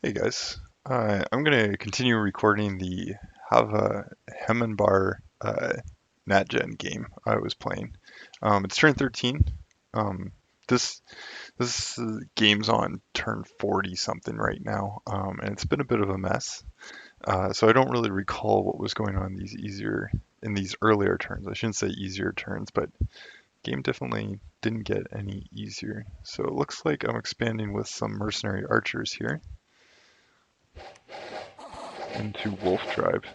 Hey guys, I'm gonna continue recording the have a Hmanbar NatGen game I was playing. It's turn 13. Um, this this game's on turn 40 something right now, and it's been a bit of a mess. So I don't really recall what was going on in these earlier turns. I shouldn't say easier turns, but game definitely didn't get any easier. So it looks like I'm expanding with some mercenary archers here into Wolf Tribe.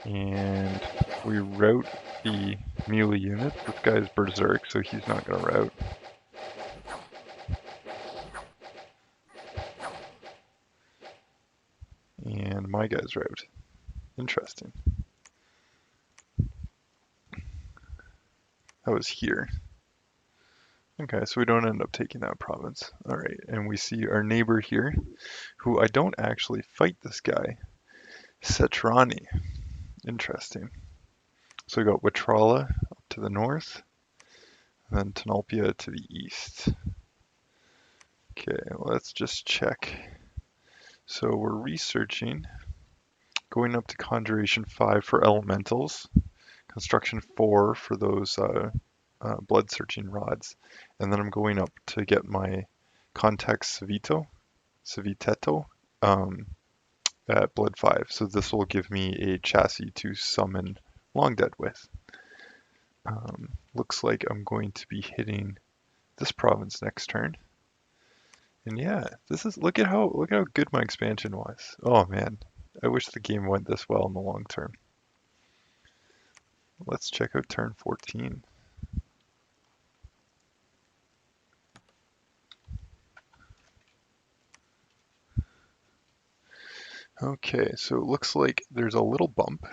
And we route the melee units. This guy's berserk, so he's not going to route. And my guy's route. Interesting. That was here. Okay, so we don't end up taking that province. Alright, and we see our neighbor here, who I don't actually fight this guy. Setrani. Interesting. So we got Watrala up to the north, and then Tanalpia to the east. Okay, let's just check. So we're researching, going up to Conjuration 5 for elementals, Construction 4 for those blood searching rods, and then I'm going up to get my Context Civiteto, at Blood 5. So this will give me a chassis to summon Long Dead with. Looks like I'm going to be hitting this province next turn. And yeah, look at how good my expansion was. Oh man, I wish the game went this well in the long term. Let's check out turn 14. Okay, so it looks like there's a little bump.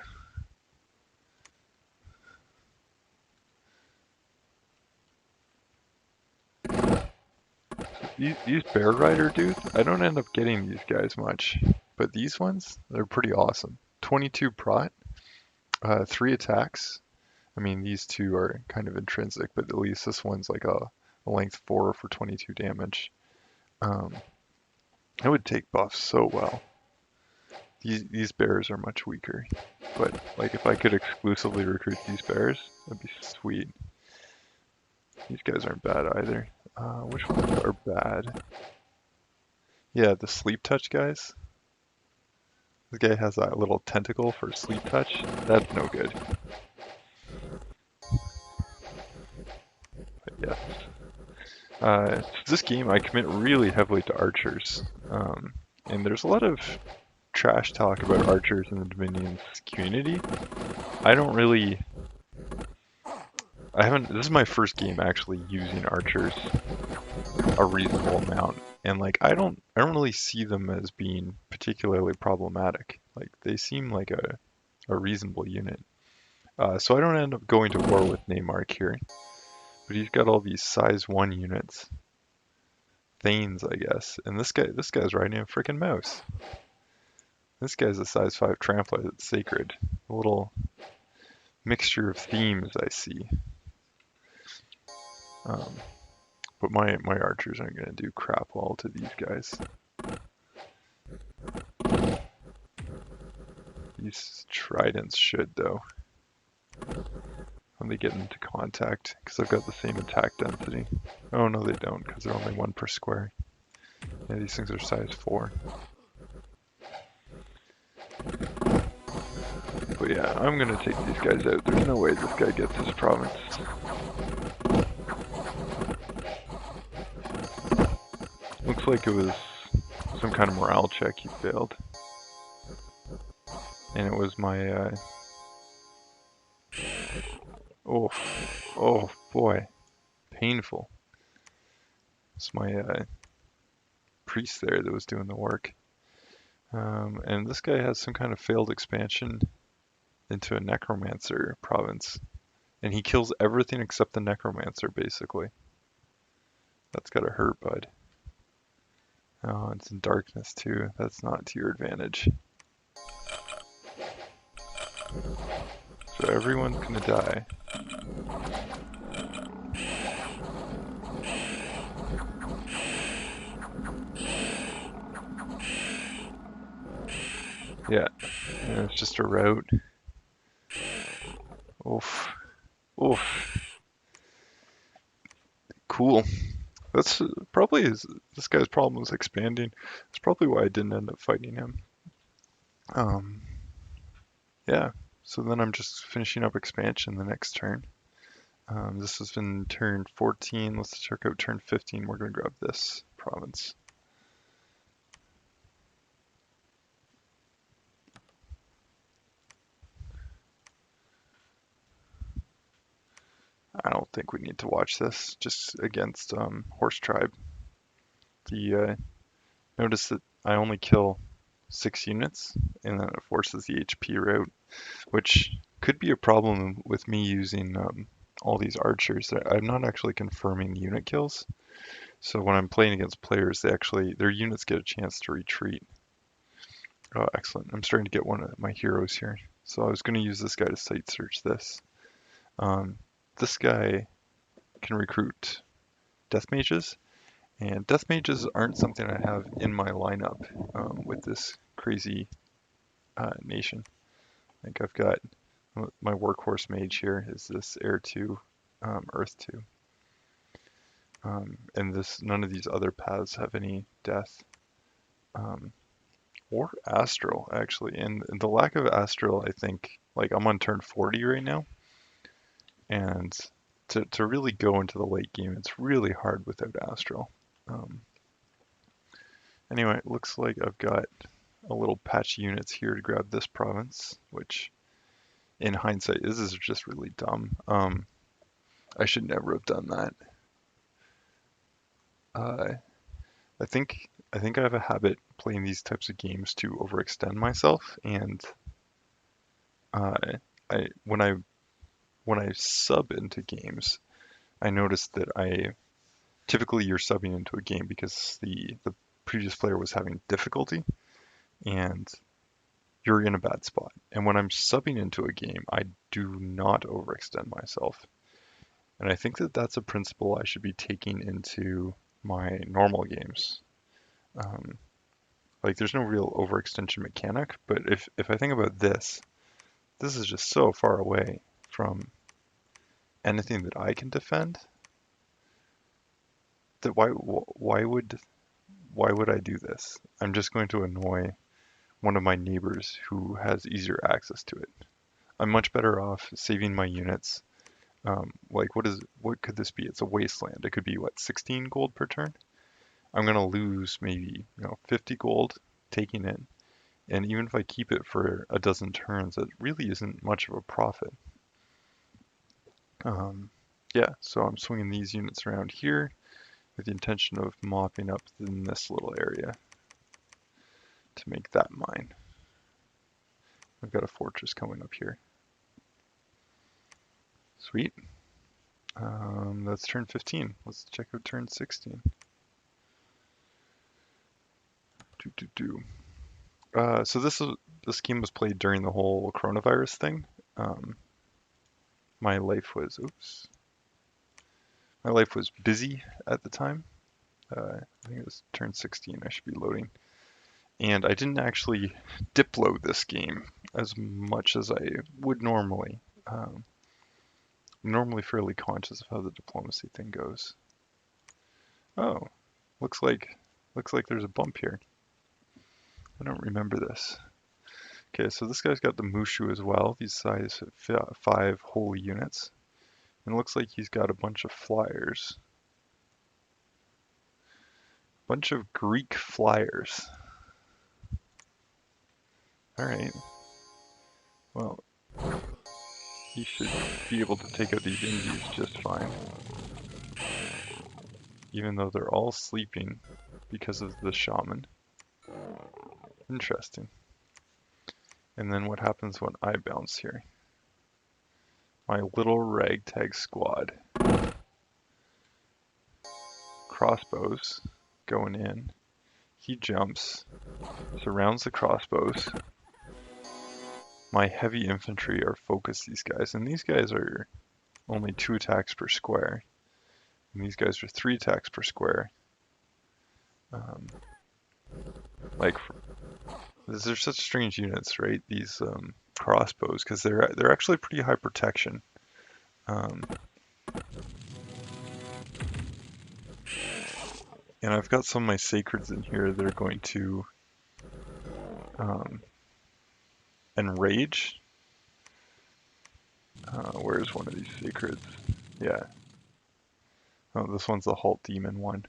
These Bear Rider dudes, I don't end up getting these guys much, but these ones, they're pretty awesome. 22 prot, 3 attacks. I mean, these two are kind of intrinsic, but at least this one's like a length 4 for 22 damage. I would take buffs so well. These bears are much weaker, but like if I could exclusively recruit these bears, that'd be sweet. These guys aren't bad either. Which ones are bad? Yeah, the sleep touch guys. This guy has that little tentacle for sleep touch. That's no good. But yes. This game I commit really heavily to archers. And there's a lot of trash talk about archers in the Dominions community. I don't really this is my first game actually using archers a reasonable amount, and like I don't really see them as being particularly problematic. Like they seem like a reasonable unit. So I don't end up going to war with Neymark here, but he's got all these size 1 units. Thanes, I guess. And this guy's riding a freaking mouse. This guy's a size 5 trampler that's sacred. A little mixture of themes I see. But my archers aren't going to do crap all to these guys. These tridents should, though. When they get into contact, because I've got the same attack density. Oh, no, they don't, because they're only 1 per square. Yeah, these things are size 4. But yeah, I'm going to take these guys out. There's no way this guy gets his province. Looks like it was some kind of morale check he failed. And it was my, oh boy, painful. It's my priest there that was doing the work. And this guy has some kind of failed expansion into a necromancer province. And he kills everything except the necromancer, basically. That's gotta hurt, bud. Oh, it's in darkness too. That's not to your advantage. So everyone's gonna die. Yeah, and it's just a route. Oof. Oof. Cool. That's probably this guy's problem was expanding. That's probably why I didn't end up fighting him. Um, yeah. So then I'm just finishing up expansion the next turn. This has been turn 14. Let's check out turn 15. We're going to grab this province. I don't think we need to watch this. Just against Horse Tribe. The notice that I only kill 6 units, and then it forces the HP route, which could be a problem with me using all these archers. I'm not actually confirming unit kills. So when I'm playing against players, their units get a chance to retreat. Oh, excellent. I'm starting to get one of my heroes here. So I was going to use this guy to site search this. Um, this guy can recruit death mages, and death mages aren't something I have in my lineup with this crazy nation. I think I've got my workhorse mage here is this air 2, earth 2. And none of these other paths have any death. Or astral, actually. And the lack of astral, I think, like I'm on turn 40 right now, and to really go into the late game, it's really hard without astral. Um, anyway, it looks like I've got a little patch of units here to grab this province, which in hindsight, this is just really dumb. I should never have done that. Uh, I think I have a habit playing these types of games to overextend myself, and uh, I when I sub into games, I noticed that I typically you're subbing into a game because the previous player was having difficulty, and you're in a bad spot. And when I'm subbing into a game, I do not overextend myself. And I think that that's a principle I should be taking into my normal games. Um, like there's no real overextension mechanic, but if I think about this is just so far away from anything that I can defend that why would I do this? I'm just going to annoy one of my neighbors who has easier access to it. I'm much better off saving my units. Like what could this be? It's a wasteland. It could be what 16 gold per turn. I'm gonna lose maybe 50 gold taking it, and even if I keep it for a dozen turns, it really isn't much of a profit. Um, yeah, so I'm swinging these units around here with the intention of mopping up in this little area to make that mine. I've got a fortress coming up here. Sweet. That's turn 15. Let's check out turn 16. Do, do, do. So this game was played during the whole coronavirus thing. Um, my life was oops. My life was busy at the time. I think it was turn 16. I should be loading, and I didn't actually diplo this game as much as I would normally. Um, I'm normally fairly conscious of how the diplomacy thing goes. Oh, looks like there's a bump here. I don't remember this. Okay, so this guy's got the Mushu as well. These size 5 holy units. And it looks like he's got a bunch of flyers. Bunch of Greek flyers. Alright. Well, he should be able to take out these Indies just fine. Even though they're all sleeping because of the shaman. Interesting. And then what happens when I bounce here? My little ragtag squad. Crossbows going in. He jumps, surrounds the crossbows. My heavy infantry are focused these guys, and these guys are only 2 attacks per square. And these guys are 3 attacks per square. Um, like They're such strange units, right? These crossbows, because they're actually pretty high protection. Um, and I've got some of my sacreds in here that are going to um, enrage. Where's one of these sacreds? Yeah. Oh, this one's the Halt Demon one.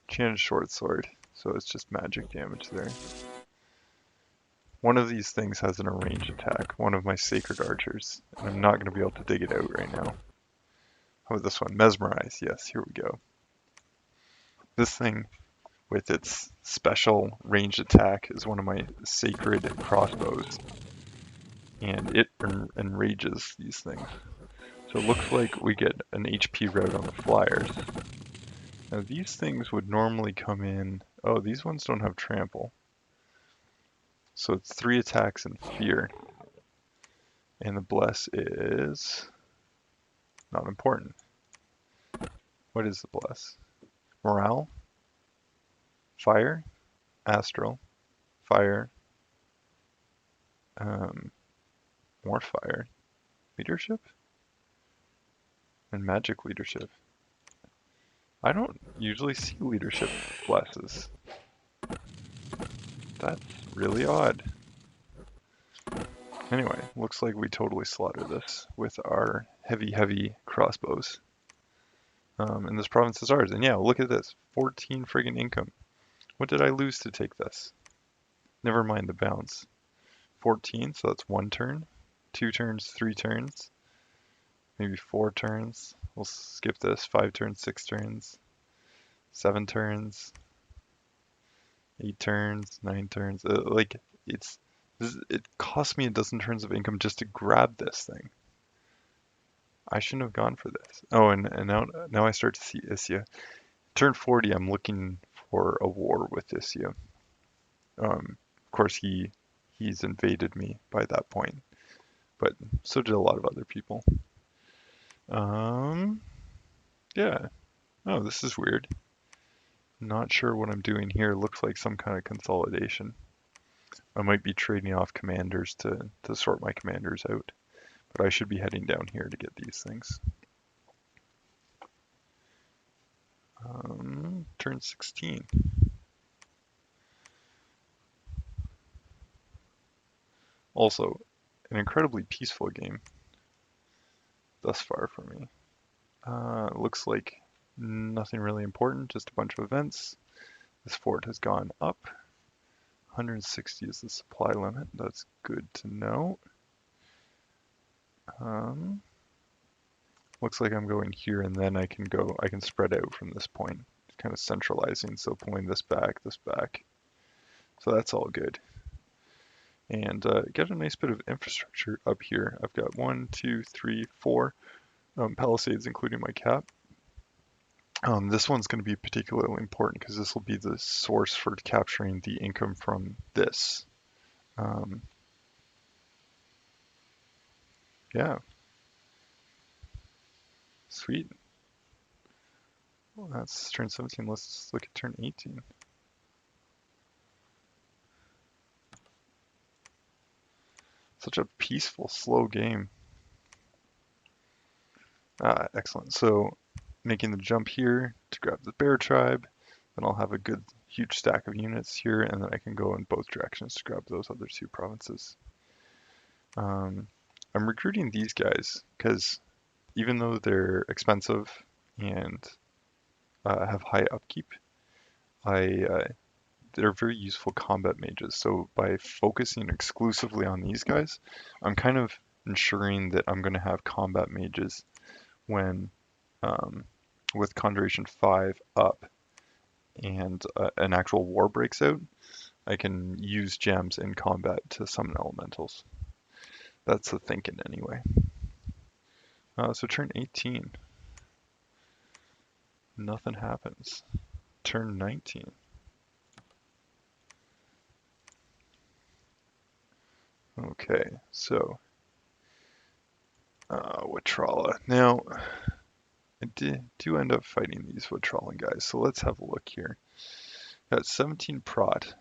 Enchanted short sword, so it's just magic damage there. One of these things has an range attack, one of my sacred archers, and I'm not going to be able to dig it out right now. How about this one? Mesmerize. Yes, here we go. This thing, with its special ranged attack, is one of my sacred crossbows, and it enrages these things. So it looks like we get an HP route on the flyers. Now these things would normally come in. Oh, these ones don't have trample. So it's 3 attacks and fear. And the bless is not important. What is the bless? Morale, fire, astral, fire, um, more fire, leadership, and magic leadership. I don't usually see leadership blesses. That's really odd. Anyway, looks like we totally slaughter this with our heavy crossbows. And this province is ours. And yeah, look at this. 14 friggin' income. What did I lose to take this? Never mind the bounce. 14, so that's 1 turn. 2 turns, 3 turns. Maybe 4 turns. We'll skip this. 5 turns, 6 turns. 7 turns. 8 turns, 9 turns. It cost me a dozen turns of income just to grab this thing. I shouldn't have gone for this. Oh, and now I start to see Issia. Turn 40, I'm looking for a war with Issia. Of course, he's invaded me by that point, but so did a lot of other people. Yeah. Oh, this is weird. Not sure what I'm doing here. Looks like some kind of consolidation. I might be trading off commanders to sort my commanders out, but I should be heading down here to get these things. Turn 16. Also, an incredibly peaceful game thus far for me. Looks like nothing really important, just a bunch of events. This fort has gone up. 160 is the supply limit. That's good to know. Looks like I'm going here and then I can spread out from this point. Kind of centralizing, so pulling this back. So that's all good. And get a nice bit of infrastructure up here. I've got 1, 2, 3, 4 palisades, including my cap. This one's going to be particularly important because this will be the source for capturing the income from this. Yeah, sweet. Well, that's turn 17. Let's look at turn 18. Such a peaceful, slow game. Excellent. So making the jump here to grab the bear tribe, then I'll have a good huge stack of units here, and then I can go in both directions to grab those other 2 provinces. I'm recruiting these guys because even though they're expensive and have high upkeep, they're very useful combat mages. So by focusing exclusively on these guys, I'm kind of ensuring that I'm going to have combat mages when with Conjuration 5 up and an actual war breaks out, I can use gems in combat to summon elementals. That's the thinking anyway. So turn 18. Nothing happens. Turn 19. Okay, so Watrala. Now, I do end up fighting these Watralan guys, so let's have a look here. Got 17 prot.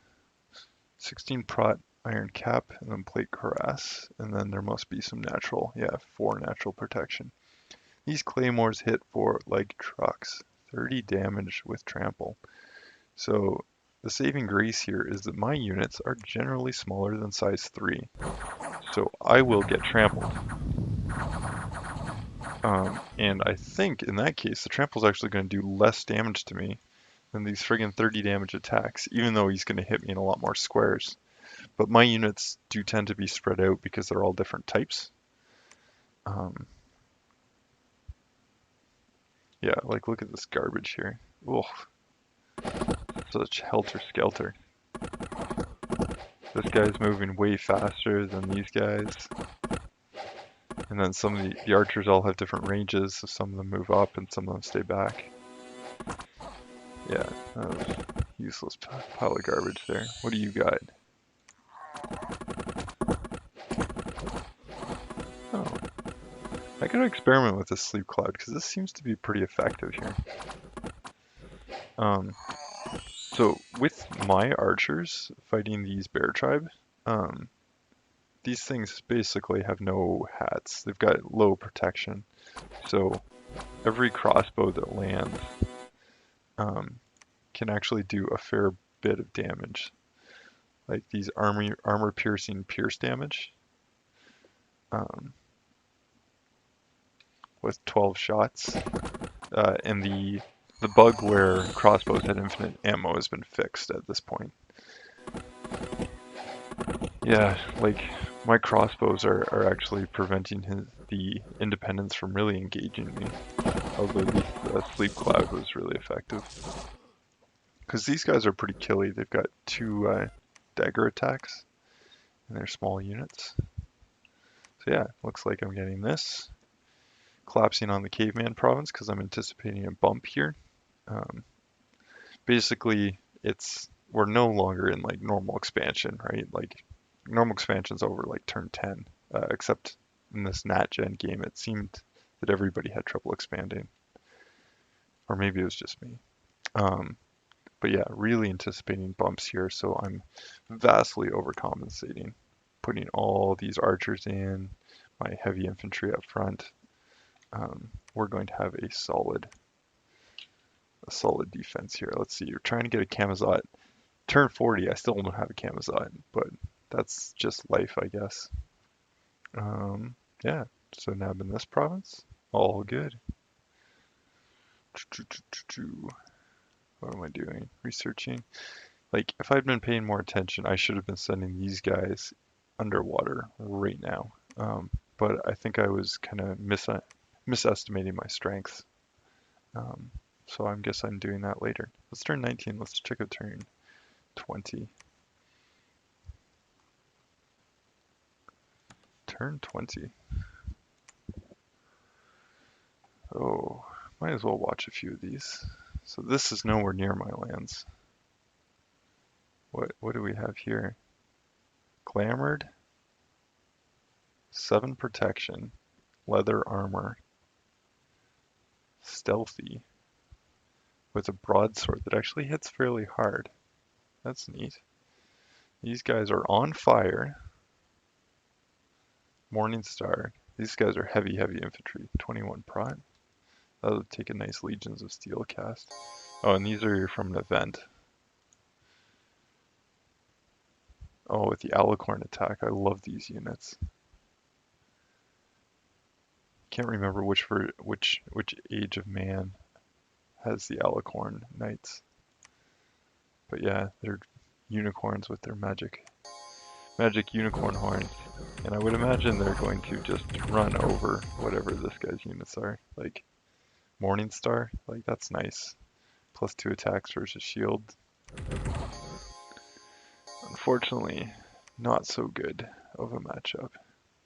16 prot iron cap and then plate cuirass, and then there must be some natural, yeah, 4 natural protection. These claymores hit for like trucks, 30 damage with trample. So the saving grace here is that my units are generally smaller than size 3, so I will get trampled. And I think in that case, the trample's actually going to do less damage to me than these friggin' 30 damage attacks, even though he's going to hit me in a lot more squares. But my units do tend to be spread out because they're all different types. Yeah, like look at this garbage here. Ugh, such helter-skelter. This guy's moving way faster than these guys. And then some of the archers all have different ranges, so some of them move up and some of them stay back. Yeah, that was a useless pile of garbage there. What do you got? Oh, I gotta experiment with this sleep cloud because this seems to be pretty effective here. So with my archers fighting these bear tribe, these things basically have no hats. They've got low protection. So every crossbow that lands can actually do a fair bit of damage. Like these armor piercing pierce damage with 12 shots. And the bug where crossbows had infinite ammo has been fixed at this point. Yeah, like my crossbows are actually preventing the independents from really engaging me. Although the sleep cloud was really effective. Because these guys are pretty killy. They've got 2 dagger attacks and they're small units. So yeah, looks like I'm getting this. Collapsing on the caveman province because I'm anticipating a bump here. Basically, we're no longer in like normal expansion, right? Like normal expansion's over like turn 10, except in this NatGen game, it seemed that everybody had trouble expanding, or maybe it was just me. But yeah, really anticipating bumps here, so I'm vastly overcompensating, putting all these archers in, my heavy infantry up front. We're going to have a solid defense here. Let's see, you're trying to get a Camazot. Turn 40, I still don't have a Camazot, but that's just life, I guess. Yeah, so now I'm in this province. All good. What am I doing? Researching. Like, if I'd been paying more attention, I should have been sending these guys underwater right now. But I think I was kind of misestimating my strength. So I guess I'm doing that later. Let's turn 19. Let's check out turn 20. Turn 20. Oh, might as well watch a few of these. So this is nowhere near my lands. What do we have here? Glamored, 7 protection, leather armor, stealthy, with a broadsword that actually hits fairly hard. That's neat. These guys are on fire. Morningstar. These guys are heavy infantry. 21 prot. That'll take a nice Legions of Steel cast. Oh, and these are from an event. Oh, with the Alicorn attack. I love these units. Can't remember which Age of Man has the Alicorn Knights. But yeah, they're unicorns with their magic unicorn horns. And I would imagine they're going to just run over whatever this guy's units are. Like Morningstar, like that's nice. +2 attacks versus shield. Unfortunately, not so good of a matchup.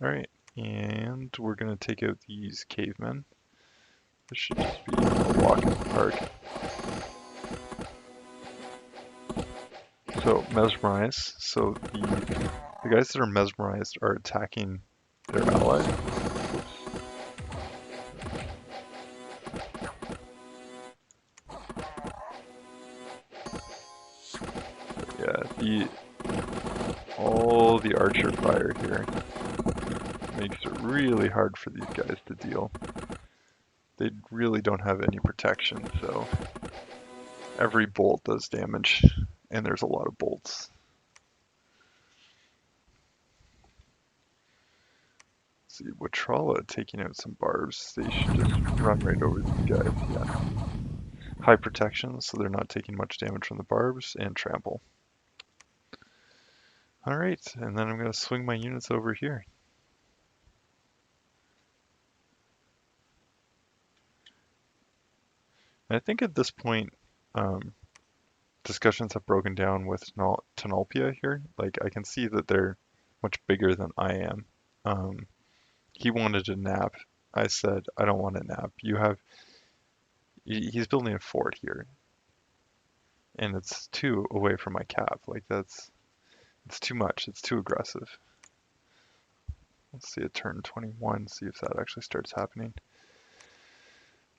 Alright, and we're gonna take out these cavemen. This should just be a walk in the park. So, mesmerize. So the guys that are mesmerized are attacking their allies. Yeah, all the archer fire here. Makes it really hard for these guys to deal. They really don't have any protection, so every bolt does damage, and there's a lot of bolts. Let's see, Watrala taking out some barbs. They should just run right over these guys, yeah. High protection, so they're not taking much damage from the barbs, and trample. Alright, and then I'm going to swing my units over here. And I think at this point, discussions have broken down with Tanalpia here. Like, I can see that they're much bigger than I am. He wanted a nap. I said, I don't want a nap. He's building a fort here. And it's 2 away from my cap. Like, it's too much. It's too aggressive. Let's see a turn 21, see if that actually starts happening.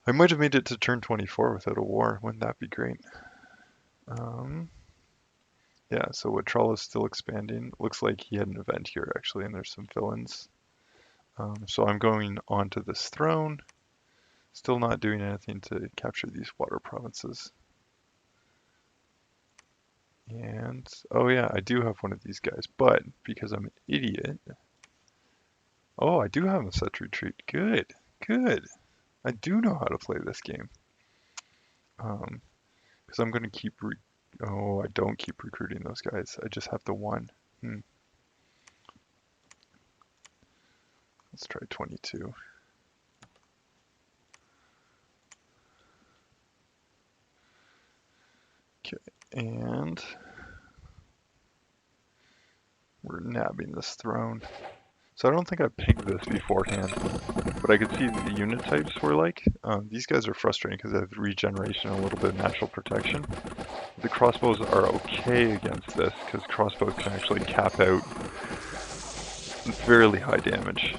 I might have made it to turn 24 without a war. Wouldn't that be great? Yeah, so Watrala is still expanding. Looks like he had an event here actually, and there's some villains. So I'm going onto this throne. Still not doing anything to capture these water provinces. And, oh yeah, I do have one of these guys, but because I'm an idiot. Oh, I do have a set retreat. Good, good. I do know how to play this game. Because I'm going to keep, oh, I don't keep recruiting those guys. I just have the one. Let's try 22. Okay, and we're nabbing this throne. So I don't think I picked this beforehand, but I could see the unit types were like. These guys are frustrating because they have regeneration and a little bit of natural protection. The crossbows are okay against this because crossbows can actually cap out fairly high damage.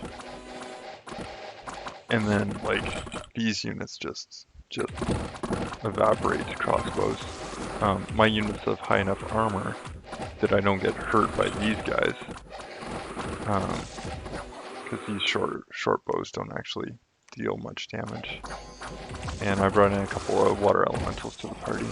And then like these units just evaporate crossbows. My units have high enough armor that I don't get hurt by these guys. Because these short bows don't actually deal much damage. And I brought in a couple of water elementals to the party.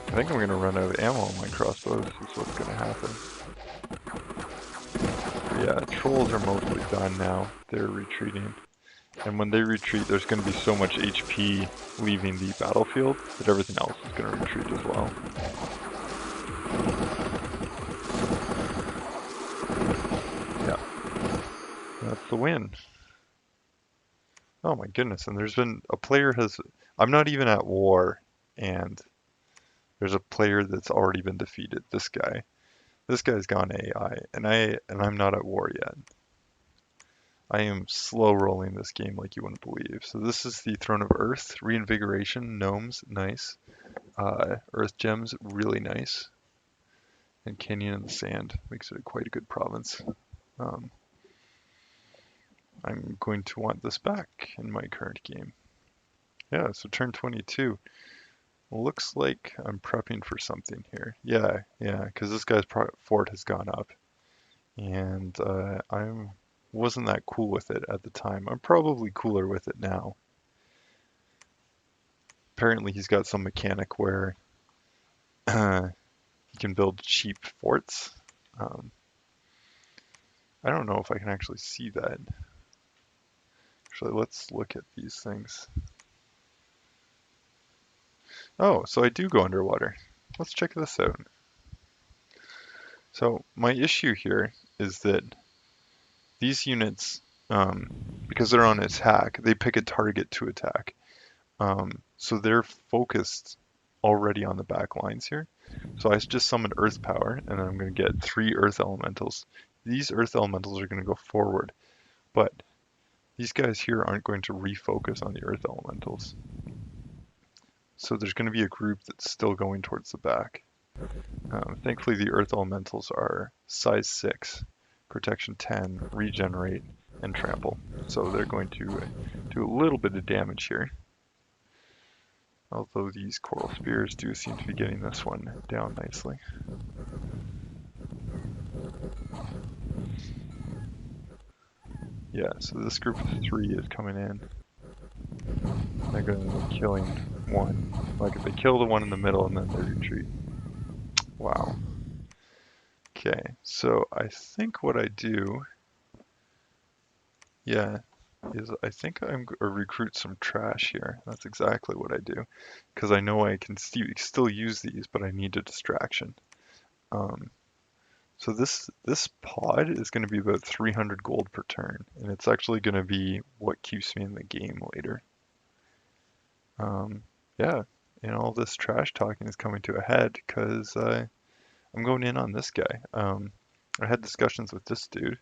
I think I'm going to run out of ammo on my crossbows, is what's going to happen. But yeah, trolls are mostly done now. They're retreating. And when they retreat, there's going to be so much HP leaving the battlefield that everything else is going to retreat as well. Yeah. That's the win. Oh my goodness, and there's been a player I'm not even at war, and there's a player that's already been defeated. This guy. This guy's gone AI, and I'm not at war yet. I am slow rolling this game like you wouldn't believe. So this is the Throne of Earth, Reinvigoration, Gnomes, nice. Earth Gems, really nice. And Canyon in the Sand makes it quite a good province. I'm going to want this back in my current game. Yeah, so turn 22. Looks like I'm prepping for something here. Yeah, because this guy's fort has gone up. And I wasn't that cool with it at the time. I'm probably cooler with it now. Apparently he's got some mechanic where he can build cheap forts. I don't know if I can actually see that. Actually, let's look at these things. Oh, so I do go underwater. Let's check this out. So my issue here is that these units, because they're on attack, they pick a target to attack. So they're focused already on the back lines here. So I just summoned Earth Power, and then I'm going to get 3 Earth Elementals. These Earth Elementals are going to go forward, but these guys here aren't going to refocus on the Earth Elementals. So there's going to be a group that's still going towards the back. Thankfully the Earth Elementals are size 6, protection 10, regenerate, and trample. So they're going to do a little bit of damage here. Although these coral spears do seem to be getting this one down nicely. Yeah, so this group of 3 is coming in. They're going to be killing one. Like if they kill the one in the middle and then they retreat. Wow. Okay, so I think what I do, yeah, is I think I'm going to recruit some trash here. That's exactly what I do. Because I know I can still use these, but I need a distraction. So this pod is going to be about 300 gold per turn, and it's actually going to be what keeps me in the game later. Yeah, and all this trash talking is coming to a head because I'm going in on this guy. I had discussions with this dude.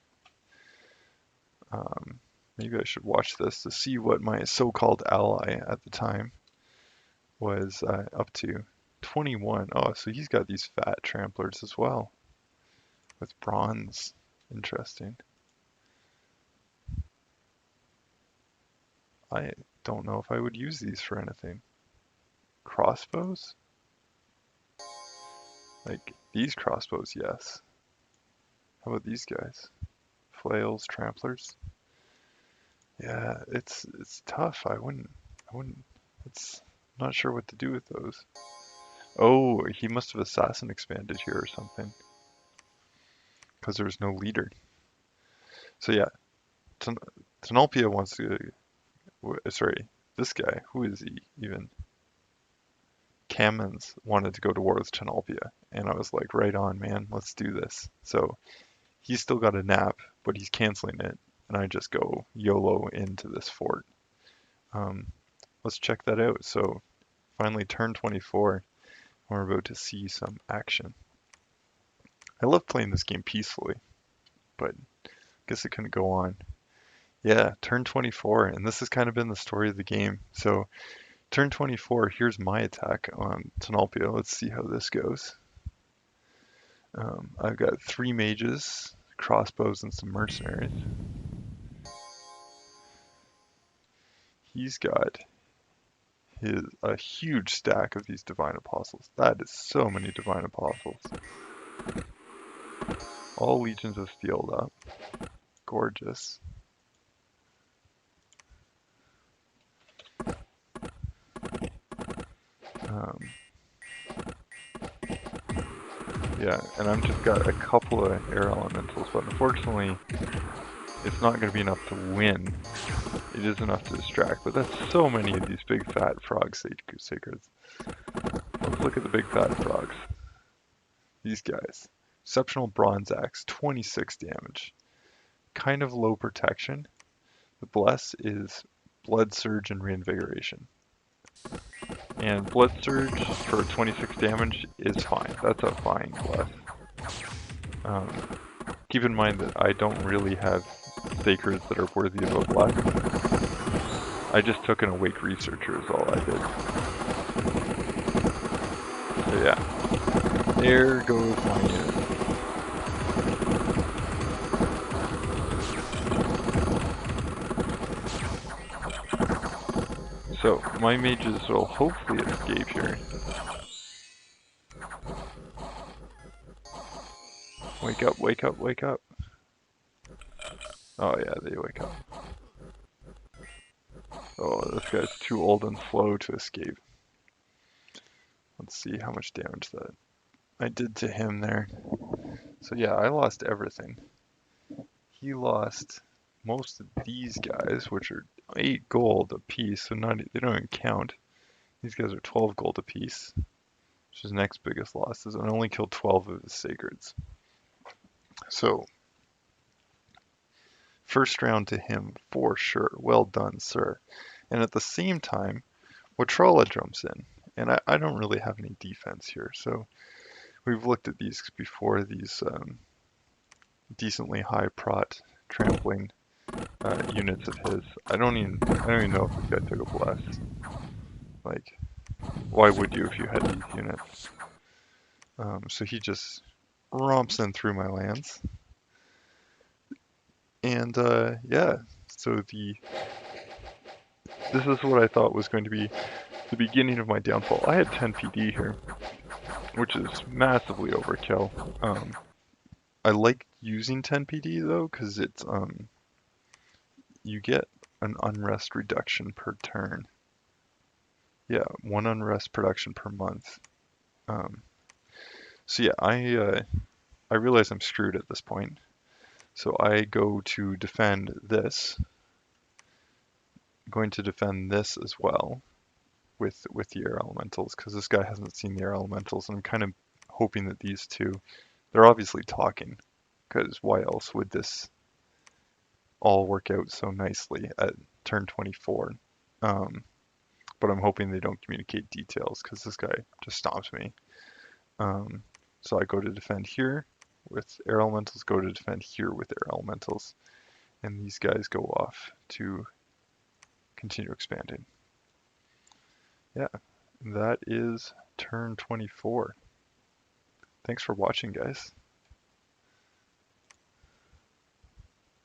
Maybe I should watch this to see what my so-called ally at the time was up to. 21. Oh, so he's got these fat tramplers as well with bronze. Interesting. I don't know if I would use these for anything. Crossbows? Like these crossbows, yes. How about these guys? Flails, tramplers? Yeah, it's tough. I wouldn't it's not sure what to do with those. Oh, he must have assassin expanded here or something. Because there's no leader. So yeah, Tanalpia wants to sorry, this guy, who is he even? Kamens wanted to go to war with Tanalpia, and I was like, right on, man, let's do this. So he's still got a nap, but he's canceling it, and I just go YOLO into this fort. Let's check that out. So finally turn 24, we're about to see some action. I love playing this game peacefully, but I guess it couldn't go on. Yeah, turn 24, and this has kind of been the story of the game. So turn 24, here's my attack on Tanalpia. Let's see how this goes. I've got 3 mages, crossbows, and some mercenaries. He's got a huge stack of these divine apostles. That is so many divine apostles. All legions of steeled up. Gorgeous. Yeah, and I've just got a couple of air elementals, but unfortunately, it's not going to be enough to win. It is enough to distract, but that's so many of these big fat frog sacreds. Let's look at the big fat frogs. These guys. Exceptional bronze axe, 26 damage. Kind of low protection. The bless is blood surge and reinvigoration. And blood surge for 26 damage is fine. That's a fine bless. Keep in mind that I don't really have sacreds that are worthy of a bless. I just took an awake researcher is all I did. So yeah, there goes my unit. So my mages will hopefully escape here. Wake up, wake up, wake up. Oh yeah, they wake up. Oh, this guy's too old and slow to escape. Let's see how much damage that I did to him there. So yeah, I lost everything. He lost most of these guys, which are 8 gold a piece, so they don't even count. These guys are 12 gold a piece, which is his next biggest losses, and I only killed 12 of his sacreds. So, first round to him for sure. Well done, sir. And at the same time, Watrolla jumps in, and I don't really have any defense here, so we've looked at these before, these decently high prot trampling units of his. I don't even know if this guy took a bless. Like, why would you if you had these units? So he just romps in through my lands. And yeah, so this is what I thought was going to be the beginning of my downfall. I had 10 PD here, which is massively overkill. I like using 10 PD though, because it's you get an unrest reduction per turn. Yeah, one unrest production per month. Um, so yeah, I realize I'm screwed at this point. So I go to defend this. I'm going to defend this as well with the air elementals because this guy hasn't seen the air elementals, and I'm kind of hoping that these two, they're obviously talking, because why else would this all work out so nicely at turn 24? Um, but I'm hoping they don't communicate details because this guy just stomps me. Um, so I go to defend here with air elementals, go to defend here with air elementals, and these guys go off to continue expanding. Yeah, that is turn 24. Thanks for watching, guys.